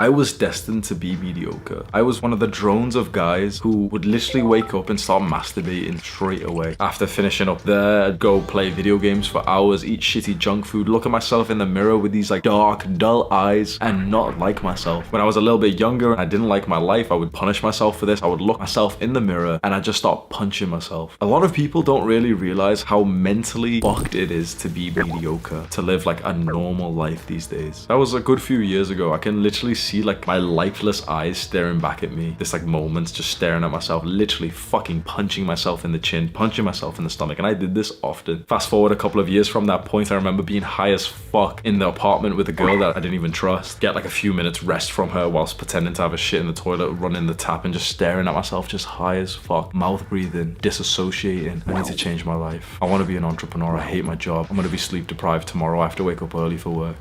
I was destined to be mediocre. I was one of the drones of guys who would literally wake up and start masturbating straight away. After finishing up there, I'd go play video games for hours, eat shitty junk food, look at myself in the mirror with these like dark, dull eyes and not like myself. When I was a little bit younger and I didn't like my life, I would punish myself for this. I would look myself in the mirror and I'd just start punching myself. A lot of people don't really realize how mentally fucked it is to be mediocre, to live like a normal life these days. That was a good few years ago. I can literally see like my lifeless eyes staring back at me. This like moments just staring at myself, literally fucking punching myself in the chin, punching myself in the stomach. And I did this often. Fast forward a couple of years from that point, I remember being high as fuck in the apartment with a girl that I didn't even trust. Get like a few minutes rest from her whilst pretending to have a shit in the toilet, running the tap and just staring at myself, just high as fuck, mouth breathing, disassociating. I need to change my life. I want to be an entrepreneur. I hate my job. I'm going to be sleep deprived tomorrow. I have to wake up early for work.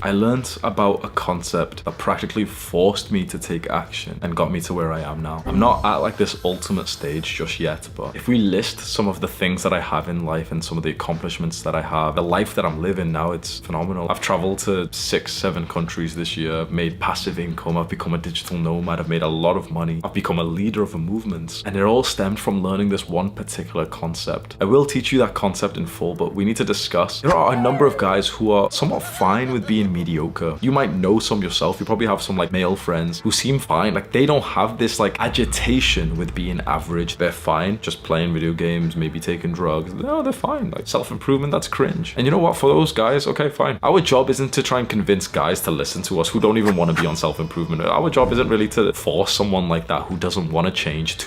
I learned about a concept that practically forced me to take action and got me to where I am now. I'm not at like this ultimate stage just yet, but if we list some of the things that I have in life and some of the accomplishments that I have, the life that I'm living now, it's phenomenal. I've traveled to 6-7 countries this year, I've made passive income, I've become a digital nomad, I've made a lot of money, I've become a leader of a movement, and it all stemmed from learning this one particular concept. I will teach you that concept in full, but we need to discuss. There are a number of guys who are somewhat fine with being mediocre. You might know some yourself. You probably have some like male friends who seem fine. Like they don't have this like agitation with being average. They're fine just playing video games, maybe taking drugs. No, they're fine. Like self-improvement, that's cringe. And you know what? For those guys, okay, fine. Our job isn't to try and convince guys to listen to us who don't even want to be on self-improvement. Our job isn't really to force someone like that who doesn't want to change.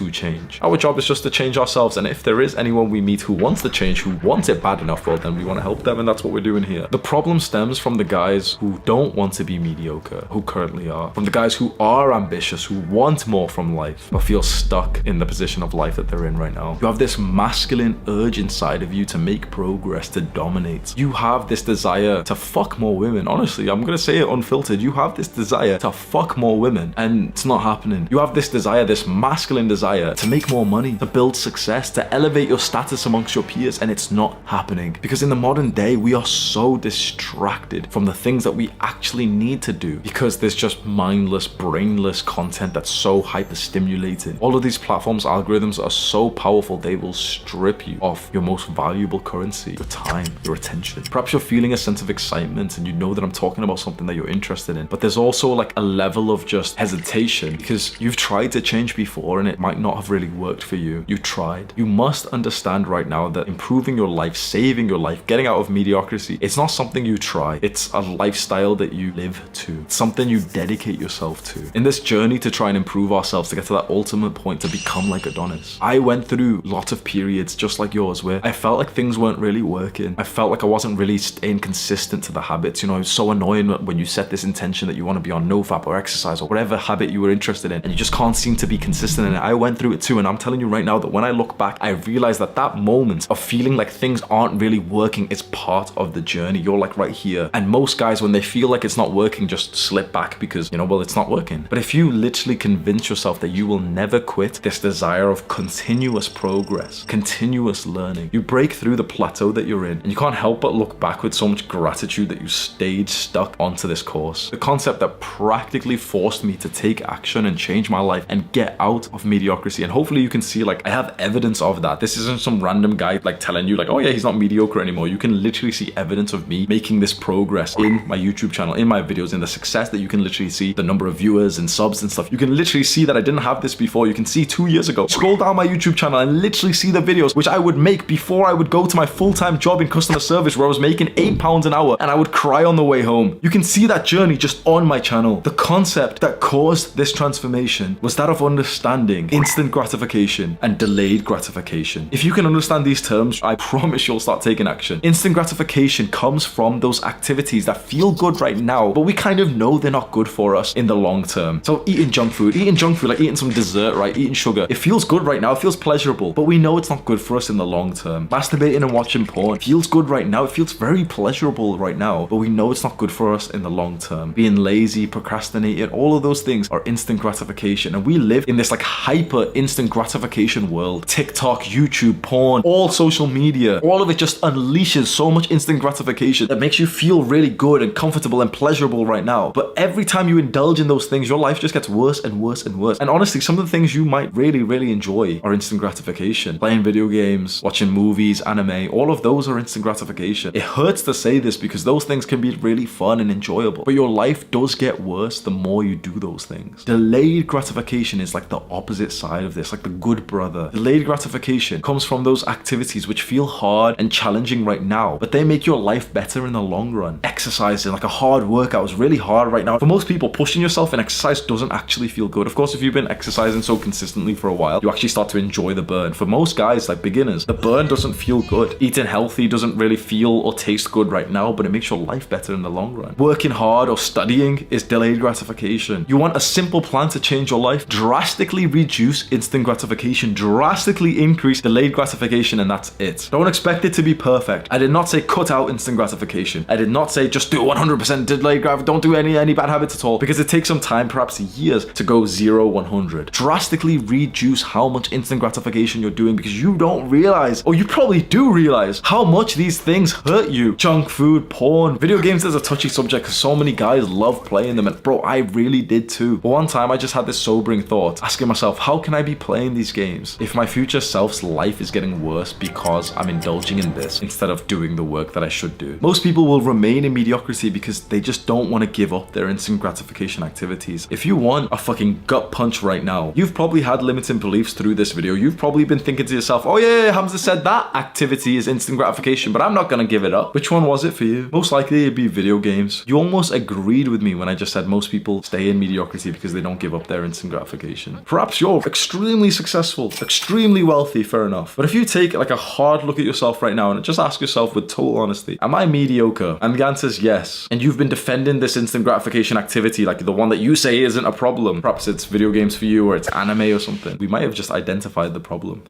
Our job is just to change ourselves. And if there is anyone we meet who wants to change, who wants it bad enough, well, then we want to help them. And that's what we're doing here. The problem stems from the guys who don't want to be mediocre, who currently are. From the guys who are ambitious, who want more from life, but feel stuck in the position of life that they're in right now. You have this masculine urge inside of you to make progress, to dominate. You have this desire to fuck more women. Honestly, I'm gonna say it unfiltered. You have this desire to fuck more women, and it's not happening. You have this desire, this masculine desire to make more money, to build success, to elevate your status amongst your peers, and it's not happening. Because in the modern day, we are so distracted from the things that we actually need to do because there's just mindless, brainless content that's so hyper stimulated. All of these platforms' algorithms are so powerful, they will strip you of your most valuable currency, your time, your attention. Perhaps you're feeling a sense of excitement and you know that I'm talking about something that you're interested in, but there's also like a level of just hesitation because you've tried to change before and it might not have really worked for you. You tried. You must understand right now that improving your life, saving your life, getting out of mediocrity, it's not something you try. It's a lifestyle that you live to. It's something you dedicate yourself to. In this journey to try and improve ourselves, to get to that ultimate point, to become like Adonis, I went through lots of periods just like yours where I felt like things weren't really working. I felt like I wasn't really staying consistent to the habits. You know, it's so annoying when you set this intention that you want to be on nofap or exercise or whatever habit you were interested in and you just can't seem to be consistent in it. I went through it too, and I'm telling you right now that when I look back, I realized that that moment of feeling like things aren't really working is part of the journey. You're like right here. And most guys, when they feel like it's not working, just slip back because, you know, well, it's not working. But if you literally convince yourself that you will never quit this desire of continuous progress, continuous learning, you break through the plateau that you're in and you can't help but look back with so much gratitude that you stayed stuck onto this course. The concept that practically forced me to take action and change my life and get out of mediocrity. And hopefully you can see like I have evidence of that. This isn't some random guy like telling you like, oh yeah, he's not mediocre anymore. You can literally see evidence of me making this progress in my YouTube channel, in my videos, in the success that you can literally see, the number of viewers and subs and stuff. You can literally see that I didn't have this before. You can see 2 years ago. Scroll down my YouTube channel and literally see the videos which I would make before I would go to my full-time job in customer service where I was making £8 an hour and I would cry on the way home. You can see that journey just on my channel. The concept that caused this transformation was that of understanding instant gratification and delayed gratification. If you can understand these terms, I promise you'll start taking action. Instant gratification comes from those activities that feel good right now, but we kind of know they're not good for us in the long term. So eating junk food, like eating some dessert, right? Eating sugar. It feels good right now. It feels pleasurable, but we know it's not good for us in the long term. Masturbating and watching porn feels good right now. It feels very pleasurable right now, but we know it's not good for us in the long term. Being lazy, procrastinating, all of those things are instant gratification. And we live in this like hyper instant gratification world. TikTok, YouTube, porn, all social media, all of it just unleashes so much instant gratification that makes you feel really good and comfortable and pleasurable right now. But every time you indulge in those things, your life just gets worse and worse and worse. And honestly, some of the things you might really enjoy are instant gratification. Playing video games, watching movies, anime, all of those are instant gratification. It hurts to say this because those things can be really fun and enjoyable, but your life does get worse the more you do those things. Delayed gratification is like the opposite side of this, like the good brother. Delayed gratification comes from those activities which feel hard and challenging right now, but they make your life better in the long run. Exercising, like a hard workout, is really hard right now. For most people, pushing yourself in exercise doesn't actually feel good. Of course, if you've been exercising so consistently for a while, you actually start to enjoy the burn. For most guys, like beginners, the burn doesn't feel good. Eating healthy doesn't really feel or taste good right now, but it makes your life better in the long run. Working hard or studying is delayed gratification. You want a simple plan to change your life? Drastically reduce instant gratification, drastically increase delayed gratification, and that's it. Don't expect it to be perfect. I did not say cut out instant gratification. I did not say just do 100% delayed gratification. Don't do any bad habits at all, because it takes some time, perhaps years, to go 0-100. Drastically reduce how much instant gratification you're doing, because you don't realize, or you probably do realize, how much these things hurt you. Junk food, porn, video games is a touchy subject because so many guys love playing them, and bro, I really did too. But one time I just had this sobering thought, asking myself, how can I be playing these games if my future self's life is getting worse because I'm indulging in this instead of doing the work that I should do? Most people will remain in mediocrity because they just don't want to give up their instant gratification activities. If you want a fucking gut punch right now, you've probably had limiting beliefs through this video. You've probably been thinking to yourself, oh yeah, Hamza said that activity is instant gratification, but I'm not gonna give it up. Which one was it for you? Most likely it'd be video games. You almost agreed with me when I just said most people stay in mediocrity because they don't give up their instant gratification. Perhaps you're extremely successful, extremely wealthy, fair enough. But if you take like a hard look at yourself right now and just ask yourself with total honesty, am I mediocre? And the answer is yes. And you've been defending this instant gratification activity, like the one that you say isn't a problem. Perhaps it's video games for you, or it's anime or something. We might have just identified the problem.